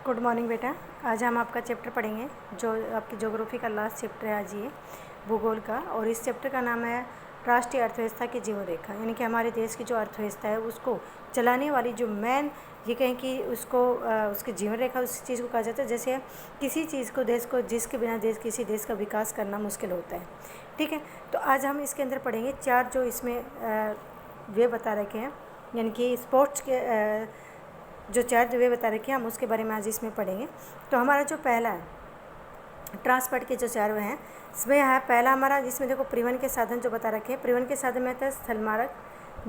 Good morning बेटा। आज हम आपका चैप्टर पढ़ेंगे जो आपकी ज्योग्राफी का लास्ट चैप्टर है आज ये भूगोल का। और इस चैप्टर का नाम है राष्ट्रीय अर्थव्यवस्था की जीवन रेखा। यानी कि हमारे देश की जो अर्थव्यवस्था है उसको चलाने वाली जो मेन ये कहें कि उसको उसकी जीवन रेखा उस चीज़ को कहा जाता है। जैसे किसी चीज़ को देश को जिसके बिना किसी देश का विकास करना मुश्किल होता है। ठीक है, तो आज हम इसके अंदर पढ़ेंगे चार जो इसमें वे बता रखे हैं, यानी कि स्पोर्ट्स के जो चार वे बता रखे हैं हम उसके बारे में आज इसमें पढ़ेंगे। तो हमारा जो पहला है ट्रांसपोर्ट के जो चार वे हैं इसमें है पहला हमारा, जिसमें देखो परिवहन के साधन जो बता रखे हैं। परिवहन के साधन में आता है स्थल मार्ग,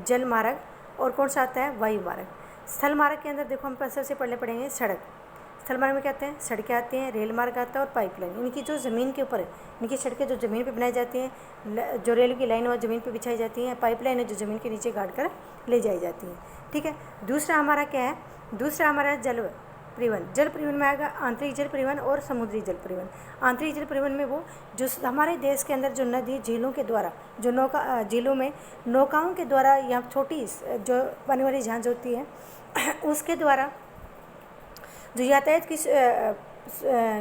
जल मार्ग और कौन सा आता है वायु मार्ग। स्थल मार्ग के अंदर देखो हम सबसे पहले पढ़ेंगे सड़क। स्थल मार्ग में क्या आते हैं, सड़कें आती हैं, रेल मार्ग आता है और पाइपलाइन। इनकी जो ज़मीन के ऊपर इनकी सड़कें जो ज़मीन पे बनाई जाती हैं, जो रेल की लाइन वो ज़मीन पे बिछाई जाती हैं, पाइपलाइन है जो ज़मीन के नीचे गाड़ कर ले जाई जाती हैं। ठीक है, दूसरा हमारा क्या है, दूसरा हमारा जल परिवहन। जल परिवहन में आएगा आंतरिक जल परिवहन और समुद्री जल परिवहन। आंतरिक जल परिवहन में वो जो हमारे देश के अंदर जो नदी झीलों के द्वारा जो नौका झीलों में नौकाओं के द्वारा या छोटी जो पानी वाली जहाज होती है उसके द्वारा जो यातायात की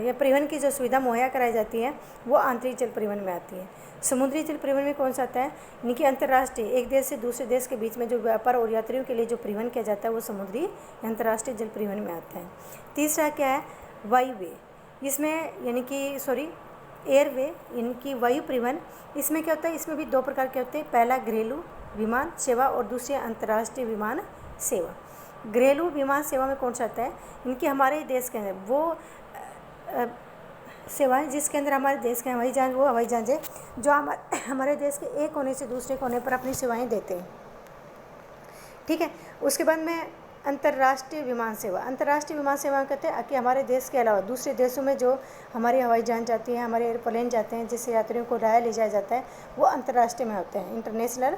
या परिवहन की जो सुविधा मुहैया कराई जाती है वो आंतरिक जल परिवहन में आती है। समुद्री जल परिवहन में कौन सा आता है, यानी कि अंतर्राष्ट्रीय एक देश से दूसरे देश के बीच में जो व्यापार और यात्रियों के लिए जो परिवहन किया जाता है वो समुद्री अंतर्राष्ट्रीय जल परिवहन में आता है। तीसरा क्या है, वायुवे। इसमें यानी कि एयरवे इनकी वायु परिवहन। इसमें क्या होता है, इसमें भी दो प्रकार के होते हैं। पहला घरेलू विमान सेवा और दूसरी अंतर्राष्ट्रीय विमान सेवा। घरेलू विमान सेवा में कौन सा आता है, इनकी हमारे देश के अंदर वो सेवाएं जिसके अंदर हमारे देश के हवाई जहाज वो हवाई जहाज है जो हमारे देश के एक कोने से दूसरे कोने पर अपनी सेवाएं देते हैं। ठीक है, उसके बाद में अंतर्राष्ट्रीय विमान सेवा। अंतर्राष्ट्रीय विमान सेवा कहते हैं कि हमारे देश के अलावा दूसरे देशों में जो हमारी हवाई जहाज जाती हैं, हमारे एयरप्लेन जाते हैं जिससे यात्रियों को लाया ले जाया जाता है वो अंतर्राष्ट्रीय में होते हैं, इंटरनेशनल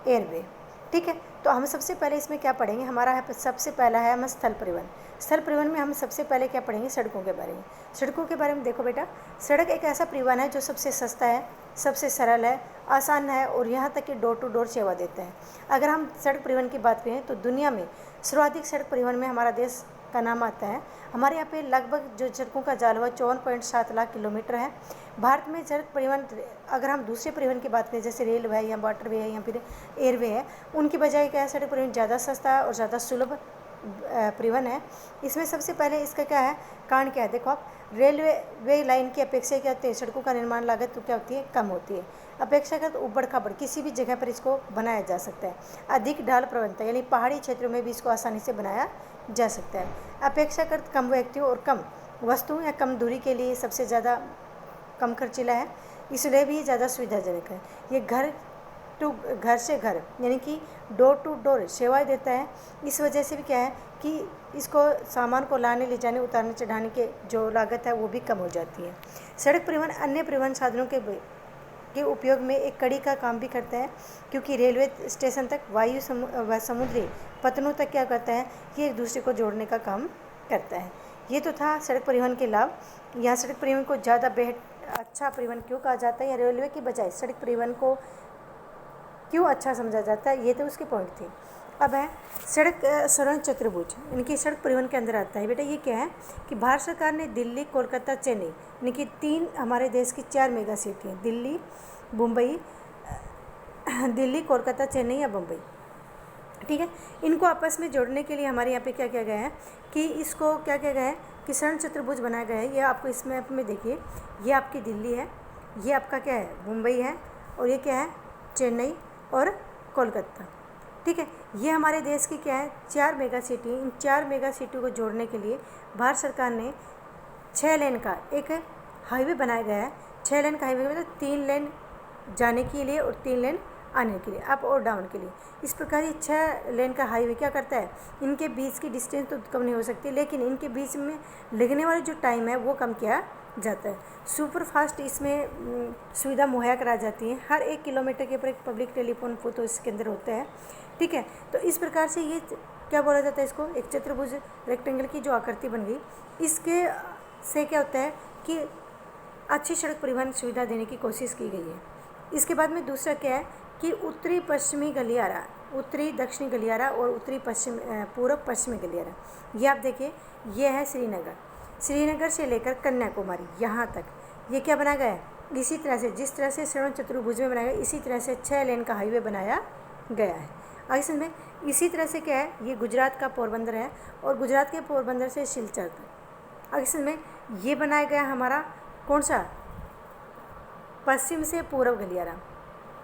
एयरवे। ठीक है, तो हम सबसे पहले इसमें क्या पढ़ेंगे, हमारा है सबसे पहला है हम स्थल परिवहन। स्थल परिवहन में हम सबसे पहले क्या पढ़ेंगे, सड़कों के बारे में। सड़कों के बारे में देखो बेटा, सड़क एक ऐसा परिवहन है जो सबसे सस्ता है, सबसे सरल है, आसान है और यहाँ तक कि डोर टू डोर सेवा देता है। अगर हम सड़क परिवहन की बात करें तो दुनिया में सर्वाधिक सड़क परिवहन में हमारा देश का नाम आता है। हमारे यहाँ पे लगभग जो सड़कों का जाल हुआ 54.7 लाख किलोमीटर है। भारत में सड़क परिवहन अगर हम दूसरे परिवहन की बात करें जैसे रेलवे है या वाटरवे है या फिर एयरवे है, उनकी बजाय क्या है, सड़क परिवहन ज़्यादा सस्ता और ज़्यादा सुलभ परिवहन है। इसमें सबसे पहले इसका क्या है, कारण क्या है, देखो आप रेलवे लाइन की अपेक्षा क्या होती है, सड़कों का निर्माण लागत तो क्या होती है, कम होती है। अपेक्षाकृत उबड़ खाबड़ किसी भी जगह पर इसको बनाया जा सकता है। अधिक ढाल प्रवणता यानी पहाड़ी क्षेत्रों में भी इसको आसानी से बनाया जा सकता है। अपेक्षाकृत कम व्यक्तियों और कम वस्तुओं या कम दूरी के लिए सबसे ज़्यादा कम खर्चीला है, इसलिए भी ज़्यादा सुविधाजनक है। ये घर से घर यानी कि डोर टू डोर सेवाएं देता है। इस वजह से भी क्या है कि इसको सामान को लाने ले जाने उतारने चढ़ाने के जो लागत है वो भी कम हो जाती है। सड़क परिवहन अन्य परिवहन साधनों के उपयोग में एक कड़ी का काम भी करता है, क्योंकि रेलवे स्टेशन तक वायु व समुद्री पतनों तक क्या करता है, ये एक दूसरे को जोड़ने का काम करता है। ये तो था सड़क परिवहन के लाभ। यहाँ सड़क परिवहन को ज़्यादा अच्छा परिवहन क्यों कहा जाता है या रेलवे की बजाय सड़क परिवहन को क्यों अच्छा समझा जाता है, ये तो उसके पॉइंट थे। अब है सड़क सुरंग चतुर्भुज, इनकी सड़क परिवहन के अंदर आता है। बेटा ये क्या है कि भारत सरकार ने दिल्ली, कोलकाता, चेन्नई इनकी तीन हमारे देश की 4 मेगा सिटी हैं, दिल्ली, कोलकाता, चेन्नई या बम्बई। ठीक है, इनको आपस में जोड़ने के लिए हमारे यहाँ पे क्या किया गया है कि इसको क्या किया गया है कि सुरंग चतुर्भुज बनाया गया है। ये आपको इस मैप में देखिए, ये आपकी दिल्ली है, ये आपका क्या है मुंबई है और ये क्या है चेन्नई और कोलकाता। ठीक है, ये हमारे देश की क्या है 4 मेगा सिटी। इन 4 मेगा सिटी को जोड़ने के लिए भारत सरकार ने 6 लेन का एक हाईवे बनाया गया है। 6 लेन का हाईवे मतलब 3 लेन जाने के लिए और 3 लेन आने के लिए, अप और डाउन के लिए। इस प्रकार ये 6 लेन का हाईवे क्या करता है, इनके बीच की डिस्टेंस तो कम नहीं हो सकती, लेकिन इनके बीच में लगने वाला जो टाइम है वो कम किया जाता है। सुपर फास्ट इसमें सुविधा मुहैया करा जाती है। हर 1 किलोमीटर के ऊपर एक पब्लिक टेलीफोन तो इसके अंदर होता है। ठीक है, तो इस प्रकार से ये क्या बोला जाता है, इसको एक चतुर्भुज रेक्टेंगल की जो आकृति बन गई, इसके से क्या होता है कि अच्छी सड़क परिवहन सुविधा देने की कोशिश की गई है। इसके बाद में दूसरा क्या है कि उत्तरी पश्चिमी गलियारा उत्तरी दक्षिणी गलियारा और उत्तरी पश्चिम पूर्व पश्चिमी गलियारा। ये आप देखिए, ये है श्रीनगर, श्रीनगर से लेकर कन्याकुमारी यहाँ तक ये क्या बनाया गया है, इसी तरह से जिस तरह से श्रवण चतुर्भुज में बनाया गया इसी तरह से 6 लेन का हाईवे बनाया गया है। आगे समझ में, इसी तरह से क्या है, ये गुजरात का पोरबंदर है और गुजरात के पोरबंदर से सिलचर तक। आगे समझ में, ये बनाया गया हमारा कौन सा, पश्चिम से पूर्व गलियारा,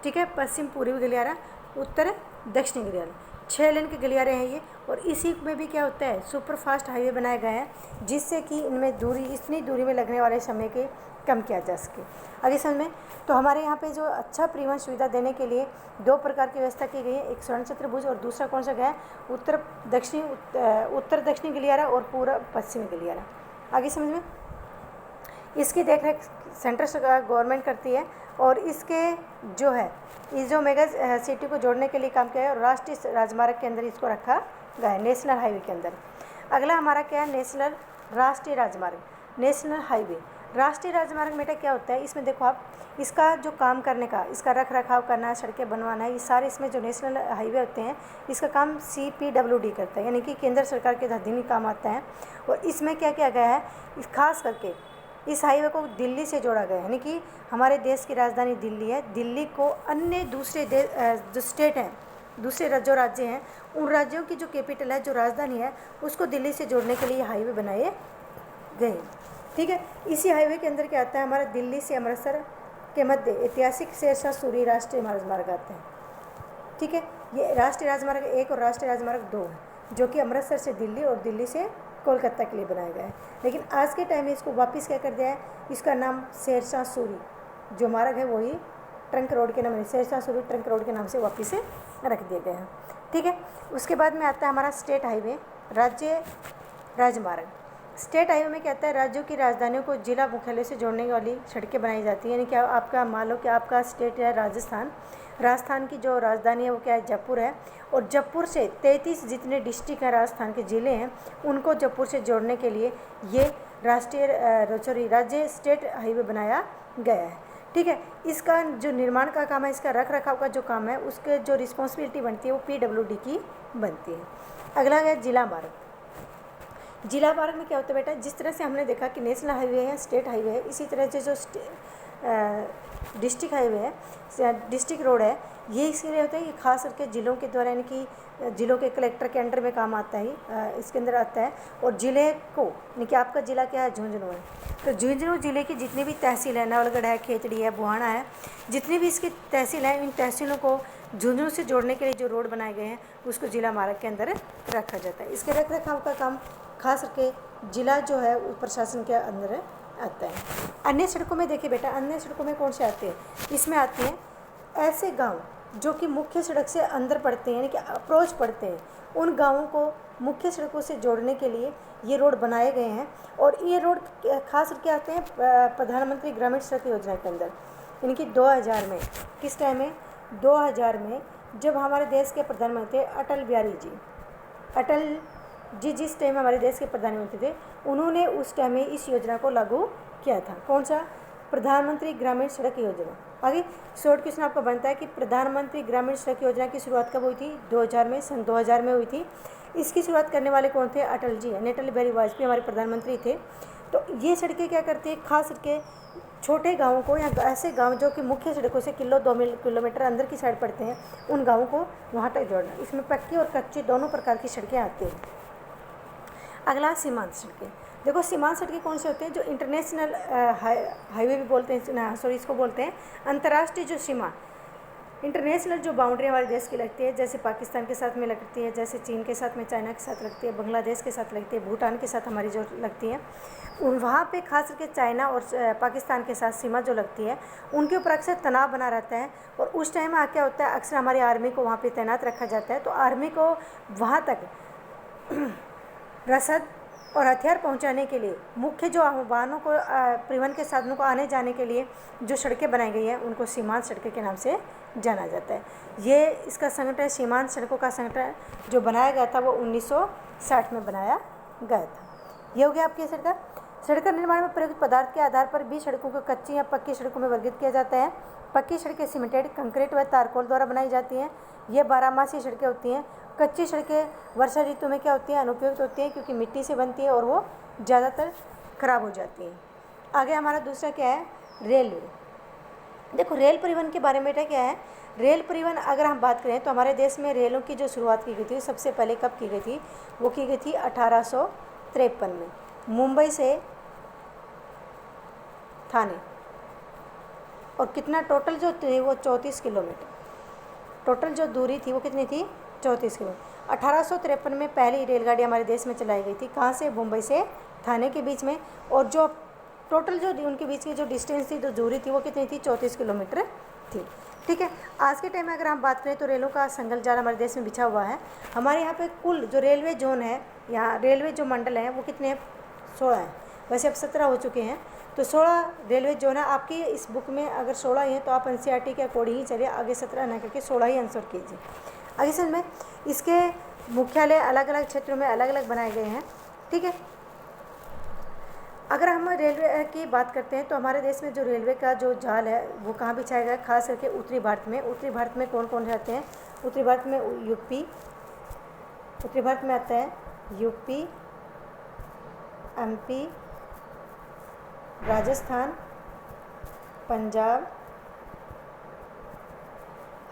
ठीक है, पश्चिम पूर्वी गलियारा, उत्तर दक्षिणी गलियारा, 6 लेन के गलियारे हैं ये। और इसी में भी क्या होता है, सुपर फास्ट हाईवे बनाए गए हैं जिससे कि इनमें दूरी, इतनी दूरी में लगने वाले समय के कम किया जा सके। आगे समझ में, तो हमारे यहाँ पे जो अच्छा परिवहन सुविधा देने के लिए 2 प्रकार की व्यवस्था की गई है, एक स्वर्ण चतुर्भुज और दूसरा कौन सा गया है, उत्तर दक्षिणी गलियारा और पूर्व पश्चिमी गलियारा। आगे समझ में, इसकी देखरेख सेंट्रल सरकार गवर्नमेंट करती है और इसके जो है इस जो मेगा सिटी को जोड़ने के लिए काम किया है और राष्ट्रीय राजमार्ग के अंदर इसको रखा गया है, नेशनल हाईवे के अंदर। अगला हमारा क्या है, नेशनल राष्ट्रीय राजमार्ग, नेशनल हाईवे। राष्ट्रीय राजमार्ग में क्या होता है, इसमें देखो आप, इसका जो काम करने का, इसका रख रखाव करना है, सड़कें बनवाना है, ये सारे इसमें जो नेशनल हाईवे होते हैं इसका काम CPWD करता है, यानी कि केंद्र सरकार के अधीन ही काम आता है। और इसमें क्या किया गया है, खास करके इस हाईवे को दिल्ली से जोड़ा गया है, यानी कि हमारे देश की राजधानी दिल्ली है, दिल्ली को अन्य दूसरे जो स्टेट हैं, दूसरे जो राज्य हैं, उन राज्यों की जो कैपिटल है, जो राजधानी है, उसको दिल्ली से जोड़ने के लिए ये हाईवे बनाए गए हैं, ठीक है। इसी हाईवे के अंदर क्या आता है, हमारा दिल्ली से अमृतसर के मध्य ऐतिहासिक शेरशाह सूरी राष्ट्रीय राजमार्ग आते हैं, ठीक है। ये राष्ट्रीय राजमार्ग 1 और राष्ट्रीय राजमार्ग 2 है, जो कि अमृतसर से दिल्ली और दिल्ली से कोलकाता के लिए बनाया गया है। लेकिन आज के टाइम में इसको वापस क्या कर दिया है, इसका नाम शेरशाह सूरी जो मार्ग है वही ट्रंक रोड के नाम, शेरशाह सूरी ट्रंक रोड के नाम से वापस रख दिए गए हैं, ठीक है। उसके बाद में आता है हमारा स्टेट हाईवे, राज्य राजमार्ग। स्टेट हाईवे में क्या आता है, राज्यों की राजधानियों को जिला मुख्यालय से जोड़ने वाली सड़कें बनाई जाती हैं, यानी कि आपका मान लो कि आपका स्टेट है राजस्थान, राजस्थान की जो राजधानी है वो क्या है, जयपुर है, और जयपुर से 33 जितने डिस्ट्रिक्ट हैं, राजस्थान के ज़िले हैं, उनको जयपुर से जोड़ने के लिए ये राज्य स्टेट हाईवे बनाया गया है, ठीक है। इसका जो निर्माण का काम है, इसका रख रखाव का जो काम है, उसके जो रिस्पॉन्सिबिलिटी बनती है वो PWD की बनती है। अगला है जिला मार्ग। जिला मार्ग में क्या होता है बेटा, जिस तरह से हमने देखा कि नेशनल हाईवे है, स्टेट हाईवे है, इसी तरह से जो डिस्ट्रिक्ट हाईवे है, डिस्ट्रिक्ट रोड है, ये इसके लिए होता है, ये खास करके जिलों के द्वारा, यानी कि जिलों के कलेक्टर के अंडर में काम आता है, इसके अंदर आता है। और ज़िले को, यानी कि आपका ज़िला क्या है, झुंझुनू है, तो झुंझुनू ज़िले की जितनी भी तहसील है, नवलगढ़ है, खेतड़ी है, बुहाना है, जितनी भी इसकी तहसील है, इन तहसीलों को झुंझुनू से जोड़ने के लिए जो रोड बनाए गए हैं उसको जिला मार्ग के अंदर रखा जाता है। इसके रख रखाव का काम खास करके जिला जो है प्रशासन के अंदर आता है। अन्य सड़कों में देखिए बेटा, अन्य सड़कों में कौन से आते हैं, इसमें आते हैं ऐसे गांव जो कि मुख्य सड़क से अंदर पड़ते हैं, यानी कि अप्रोच पड़ते हैं, उन गांवों को मुख्य सड़कों से जोड़ने के लिए ये रोड बनाए गए हैं। और ये रोड खास करके आते हैं प्रधानमंत्री ग्रामीण सड़क योजना के अंदर, यानी कि 2000 में, किस टाइम में, 2000 में, जब हमारे देश के प्रधानमंत्री अटल बिहारी जी, अटल जी जिस टाइम हमारे देश के प्रधानमंत्री थे, उन्होंने उस टाइम में इस योजना को लागू किया था। कौन सा, प्रधानमंत्री ग्रामीण सड़क योजना। आगे शॉर्ट क्वेश्चन आपका बनता है कि प्रधानमंत्री ग्रामीण सड़क योजना की शुरुआत कब हुई थी, 2000 में, सन 2000 में हुई थी। इसकी शुरुआत करने वाले कौन थे, अटल जी, अटल बिहारी वाजपेयी हमारे प्रधानमंत्री थे। तो ये सड़कें क्या करती है, खास करके छोटे गाँवों को, या ऐसे गाँव जो कि मुख्य सड़कों से 2 किलोमीटर अंदर की साइड पड़ते हैं, उन गाँवों को वहाँ तक जोड़ना। इसमें पक्की और कच्ची दोनों प्रकार की सड़कें आती हैं। अगला सीमांत सड़कें। देखो सीमांत सड़कें कौन से होते हैं, जो इंटरनेशनल हाईवे भी बोलते हैं, सॉरी इसको बोलते हैं अंतर्राष्ट्रीय जो सीमा, इंटरनेशनल जो बाउंड्री हमारे देश की लगती है, जैसे पाकिस्तान के साथ में लगती है, जैसे चीन के साथ में, चाइना के साथ लगती है, बांग्लादेश के साथ लगती है, भूटान के साथ हमारी जो लगती है, वहाँ पे खास करके चाइना और पाकिस्तान के साथ सीमा जो लगती है, उनके ऊपर अक्सर तनाव बना रहता है। और उस टाइम क्या होता है, अक्सर हमारी आर्मी को वहाँ पर तैनात रखा जाता है। तो आर्मी को वहाँ तक रसद और हथियार पहुंचाने के लिए मुख्य जो वाहनों को, परिवहन के साधनों को आने जाने के लिए जो सड़कें बनाई गई हैं, उनको सीमांत सड़कें के नाम से जाना जाता है। ये इसका संगठन, सीमांत सड़कों का संगठन जो बनाया गया था वो 1960 में बनाया गया था। ये हो गया आपकी सड़क निर्माण में प्रयुक्त पदार्थ के आधार पर भी सड़कों को कच्ची या पक्की सड़कों में वर्गीकृत किया जाता है। पक्की सड़कें सीमेंटेड, कंक्रीट व तारकोल द्वारा बनाई जाती हैं। ये 12 सड़कें होती हैं। कच्ची सड़कें वर्षा ऋतु में क्या होती हैं, अनुपयुक्त होती हैं, क्योंकि मिट्टी से बनती है और वो ज़्यादातर खराब हो जाती हैं। आगे हमारा दूसरा क्या है, रेलवे। देखो रेल परिवहन के बारे में क्या है, रेल परिवहन अगर हम बात करें तो हमारे देश में रेलों की जो शुरुआत की गई थी सबसे पहले कब की गई थी, वो की गई थी 1853 में, मुंबई से थाने। और कितना टोटल जो थी वो 34 किलोमीटर, टोटल जो दूरी थी वो कितनी थी, 34 किलोमीटर। 1853 में पहली रेलगाड़ी हमारे देश में चलाई गई थी, कहाँ से, मुंबई से थाने के बीच में। और जो टोटल जो उनके बीच की जो डिस्टेंस थी, जो दूरी थी, वो कितनी थी, 34 किलोमीटर थी। ठीक है, आज के टाइम में अगर हम बात करें तो रेलों का संगल जाल हमारे देश में बिछा हुआ है। हमारे यहाँ पे कुल जो रेलवे जोन है, यहाँ रेलवे जो मंडल हैं वो कितने हैं, 16 हैं। वैसे अब 17 हो चुके हैं, तो 16 रेलवे जोन है। आपकी इस बुक में अगर 16 ही है तो आप NCERT के अकॉर्डिंग ही चलिए, आगे 17 ना करके 16 ही आंसर कीजिए। आगे समझ में, इसके मुख्यालय अलग अलग क्षेत्रों में अलग अलग बनाए गए हैं। ठीक है, अगर हम रेलवे की बात करते हैं तो हमारे देश में जो रेलवे का जो जाल है वो कहाँ बिछाया गया है, खास करके उत्तरी भारत में। उत्तरी भारत में कौन कौन रहते हैं, उत्तरी भारत में यूपी, उत्तरी भारत में आता है यूपी, MP, राजस्थान, पंजाब,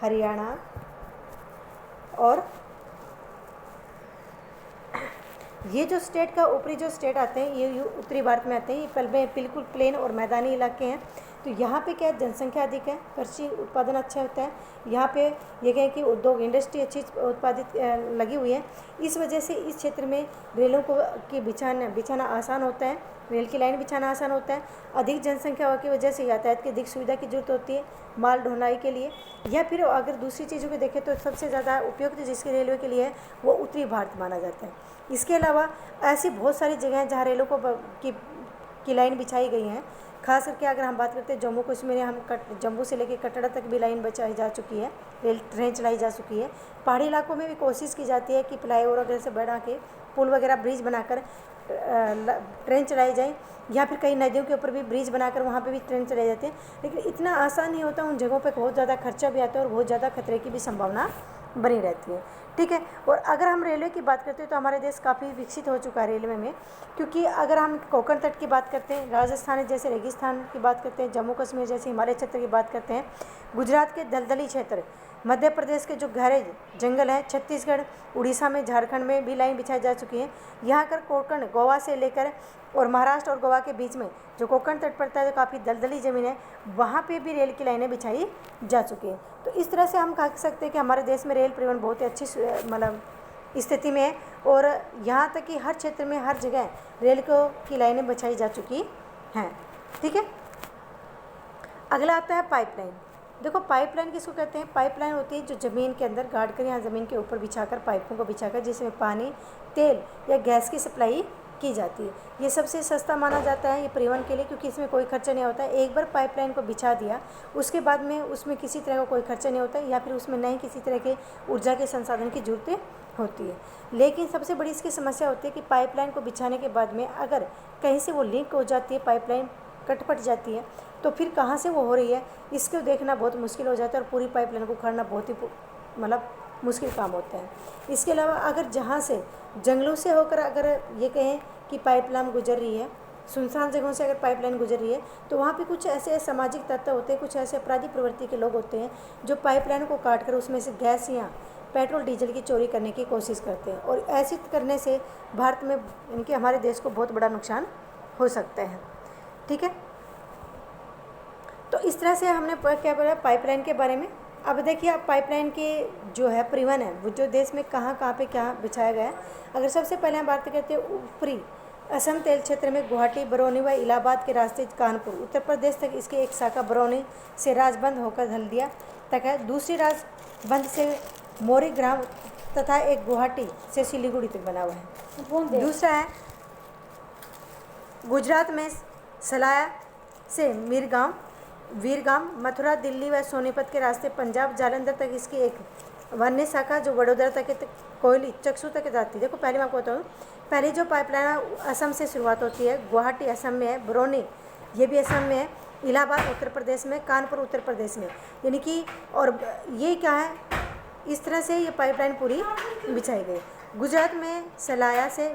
हरियाणा और ये जो स्टेट का ऊपरी जो स्टेट आते हैं ये उत्तरी भारत में आते हैं। ये बिल्कुल प्लेन और मैदानी इलाके हैं। तो यहाँ पे क्या जनसंख्या अधिक है, कृषि उत्पादन अच्छा होता है, यहाँ पे ये कहें कि उद्योग इंडस्ट्री अच्छी उत्पादित लगी हुई है। इस वजह से इस क्षेत्र में रेलों को की बिछाना आसान होता है, रेल की लाइन बिछाना आसान होता है। अधिक जनसंख्या की वजह से यातायात की अधिक सुविधा की जरूरत होती है माल ढुलाई के लिए। या फिर अगर दूसरी चीज़ों को देखें तो सबसे ज़्यादा उपयुक्त जिसके रेलवे के लिए है वो उत्तरी भारत माना जाता है। इसके अलावा ऐसी बहुत सारी जगह हैं जहाँ रेलों को की लाइन बिछाई गई हैं। खास करके अगर हम बात करते हैं जम्मू कश्मीर में, हम जम्मू से लेकर कटरा तक भी लाइन बिछाई जा चुकी है, ट्रेन चलाई जा चुकी है। पहाड़ी इलाकों में भी कोशिश की जाती है कि फ्लाईओवर वगैरह से बढ़ा के पुल वगैरह ब्रिज बनाकर ट्रेन चलाई जाए, या फिर कई नदियों के ऊपर भी ब्रिज बनाकर वहाँ पे भी ट्रेन चलाई जाती है। लेकिन इतना आसान नहीं होता, उन जगहों पे बहुत ज़्यादा खर्चा भी आता है और बहुत ज़्यादा खतरे की भी संभावना बनी रहती है। ठीक है, और अगर हम रेलवे की बात करते हैं तो हमारे देश काफ़ी विकसित हो चुका है रेलवे में, क्योंकि अगर हम कोंकण तट की बात करते हैं, राजस्थान जैसे रेगिस्तान की बात करते हैं, जम्मू कश्मीर जैसे हिमालय क्षेत्र की बात करते हैं, गुजरात के दलदली क्षेत्र, मध्य प्रदेश के जो गहरे जंगल हैं, छत्तीसगढ़, उड़ीसा में, झारखंड में भी लाइन बिछाई जा चुकी है। यहाँ कर कोंकण गोवा से लेकर और महाराष्ट्र और गोवा के बीच में जो कोंकण तट पड़ता है, जो काफ़ी दलदली ज़मीन है, वहाँ पे भी रेल की लाइनें बिछाई जा चुकी हैं। तो इस तरह से हम कह सकते हैं कि हमारे देश में रेल परिवहन बहुत ही अच्छी मतलब स्थिति में है, और यहाँ तक कि हर क्षेत्र में हर जगह रेल की लाइनें बिछाई जा चुकी हैं। ठीक है, अगला आता है पाइपलाइन। देखो पाइपलाइन किसको कहते हैं, पाइपलाइन होती है जो ज़मीन के अंदर गाड़ कर, यहाँ ज़मीन के ऊपर बिछाकर पाइपों को बिछाकर जिसमें पानी, तेल या गैस की सप्लाई की जाती है। ये सबसे सस्ता माना जाता है ये परिवहन के लिए, क्योंकि इसमें कोई खर्चा नहीं होता है। एक बार पाइपलाइन को बिछा दिया उसके बाद में उसमें किसी तरह का कोई खर्चा नहीं होता है, या फिर उसमें नई किसी तरह के ऊर्जा के संसाधन की जरूरत होती है। लेकिन सबसे बड़ी इसकी समस्या होती है कि पाइपलाइन को बिछाने के बाद में अगर कहीं से वो लीक हो जाती है, पाइपलाइन कट जाती है, तो फिर कहाँ से वो हो रही है इसको देखना बहुत मुश्किल हो जाता है, और पूरी पाइपलाइन को उखाड़ना बहुत ही मतलब मुश्किल काम होता है। इसके अलावा अगर जहाँ से जंगलों से होकर अगर ये कहें कि पाइपलाइन गुजर रही है, सुनसान जगहों से अगर पाइपलाइन गुजर रही है, तो वहाँ पे कुछ ऐसे सामाजिक तत्व होते हैं, कुछ ऐसे अपराधी प्रवृत्ति के लोग होते हैं जो पाइपलाइन को काट कर उसमें से गैस या पेट्रोल डीजल की चोरी करने की कोशिश करते हैं, और ऐसे करने से भारत में इनके हमारे देश को बहुत बड़ा नुकसान हो सकता है। ठीक है, तो इस तरह से हमने क्या बोला पाइपलाइन के बारे में। अब देखिए आप पाइपलाइन के जो है परिवहन है वो जो देश में कहाँ पे क्या बिछाया गया है। अगर सबसे पहले हम बात करते हैं ऊपरी असम तेल क्षेत्र में गुवाहाटी, बरौनी व इलाहाबाद के रास्ते कानपुर, उत्तर प्रदेश तक इसकी एक शाखा बरौनी से राजबंद होकर हल्दिया तक है। दूसरी राजबंद से मोरीग्राम तथा एक गुवाहाटी से सिलीगुड़ी तक बना हुआ है। दूसरा है गुजरात में सलाया से वीरगाम, मथुरा, दिल्ली व सोनीपत के रास्ते पंजाब जालंधर तक इसकी एक वन्य शाखा जो वडोदरा तक कोयली चक्सू तक जाती है। देखो पहले मैं आपको बताऊँ, पहली जो पाइपलाइन असम से शुरुआत होती है, गुवाहाटी असम में है, बरौनी ये भी असम में है, इलाहाबाद उत्तर प्रदेश में, कानपुर उत्तर प्रदेश में, यानी कि और ये क्या है, इस तरह से ये पाइपलाइन पूरी बिछाई गई। गुजरात में सलाया से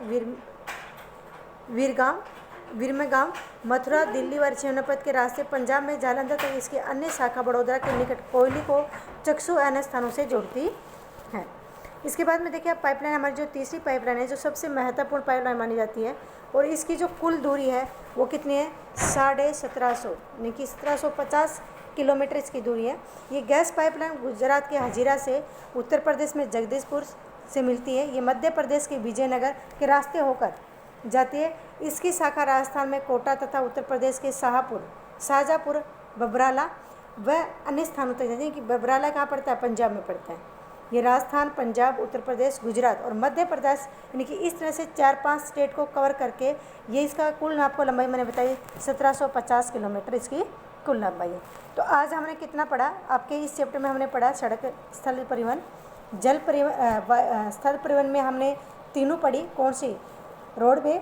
विरमगाम, मथुरा, दिल्ली व सोनीपत के रास्ते, पंजाब में जालंधर तक इसकी अन्य शाखा बड़ौदा के निकट कोयली को चक्सू अन्य स्थानों से जोड़ती है। इसके बाद में देखिए आप पाइपलाइन, हमारी जो तीसरी पाइपलाइन है जो सबसे महत्वपूर्ण पाइपलाइन मानी जाती है, और इसकी जो कुल दूरी है वो कितनी है, 1750 यानी कि 1750 किलोमीटर इसकी दूरी है। ये गैस पाइपलाइन गुजरात के हजीरा से उत्तर प्रदेश में जगदीशपुर से मिलती है। ये मध्य प्रदेश के विजयनगर के रास्ते होकर जाती है। इसकी शाखा राजस्थान में कोटा तथा उत्तर प्रदेश के शाहजहाँपुर, बबराला व अन्य स्थानों तक जाती है। कि बबराला कहाँ पड़ता है, पंजाब में पड़ता है। ये राजस्थान, पंजाब, उत्तर प्रदेश, गुजरात और मध्य प्रदेश, यानी कि इस तरह से 4-5 स्टेट को कवर करके ये इसका कुल आपको लंबाई मैंने बताई 1750 किलोमीटर इसकी कुल लंबाई है। तो आज हमने कितना पढ़ा, आपके इस चैप्टर में हमने पढ़ा सड़क, स्थल परिवहन, जल परिवहन। स्थल परिवहन में हमने तीनों पढ़ी, कौन सी, रोडवे,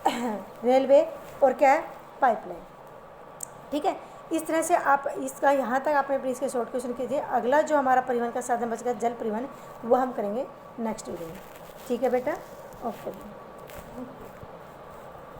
रेलवे और क्या है, पाइपलाइन। ठीक है, इस तरह से आप इसका यहाँ तक आपने प्लीज़ के शॉर्ट क्वेश्चन कीजिए। अगला जो हमारा परिवहन का साधन बचेगा जल परिवहन, वो हम करेंगे नेक्स्ट वीडियो में। ठीक है बेटा, ओके।